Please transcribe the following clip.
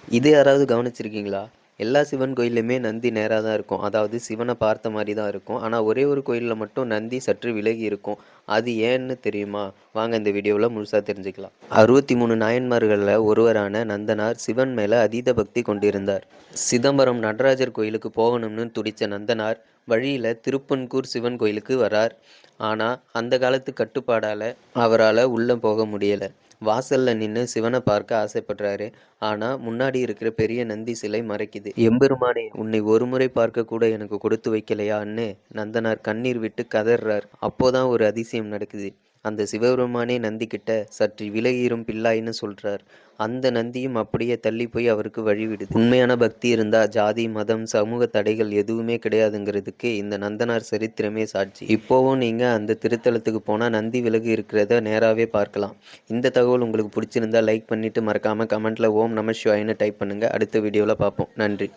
இது யாராவது கவனிச்சிருக்கீங்களா? எல்லா சிவன் கோயில்லையுமே நந்தி நேரா தான் இருக்கும். அதாவது சிவன பார்த்த மாரி தான் இருக்கும். ஆனா ஒரே ஒரு கோயில்ல மட்டும் நந்தி சற்று விலகி இருக்கும். அது ஏன்னு தெரியுமா? வாங்க இந்த வீடியோல முழுசா தெரிஞ்சுக்கலாம். 63 நாயன்மார்கள்ல ஒருவரான நந்தனார் சிவன் மேல அதீத பக்தி கொண்டிருந்தார். சிதம்பரம் நடராஜர் கோயிலுக்கு போகணும்னு துடிச்ச நந்தனார் வழியில திருப்பன்கூர் சிவன் கோயிலுக்கு வரார். ஆனா அந்த காலத்து கட்டுப்பாடால அவரால உள்ள போக முடியல. வாசல்ல நின்னு சிவனை பார்க்க ஆசைப்படுறாரு. ஆனா முன்னாடி இருக்கிற பெரிய நந்தி சிலை மறைக்குது. எம்பெருமானே, உன்னை ஒருமுறை பார்க்க கூட எனக்கு கொடுத்து வைக்கலையான்னு நந்தனார் கண்ணீர் விட்டு கதறார். அப்போதான் ஒரு அதிசயம் நடக்குது. அந்த சிவபெருமானே நந்தி கிட்ட சற்று விலகிரும் பிள்ளாயின்னு சொல்றார். அந்த நந்தியும் அப்படியே தள்ளி போய் அவருக்கு வழிவிடுது. உண்மையான பக்தி இருந்தா ஜாதி மதம் சமூக தடைகள் எதுவுமே கிடையாதுங்கிறதுக்கு இந்த நந்தனார் சரித்திரமே சாட்சி. இப்போவும் நீங்க அந்த திருத்தலத்துக்கு போனா நந்தி விலகு இருக்கிறத நேராவே பார்க்கலாம். இந்த தகவல் உங்களுக்கு பிடிச்சிருந்தா லைக் பண்ணிட்டு மறக்காம கமெண்ட்ல ஓம் நம சிவாயன்னு டைப் பண்ணுங்க. அடுத்த வீடியோல பார்ப்போம். நன்றி.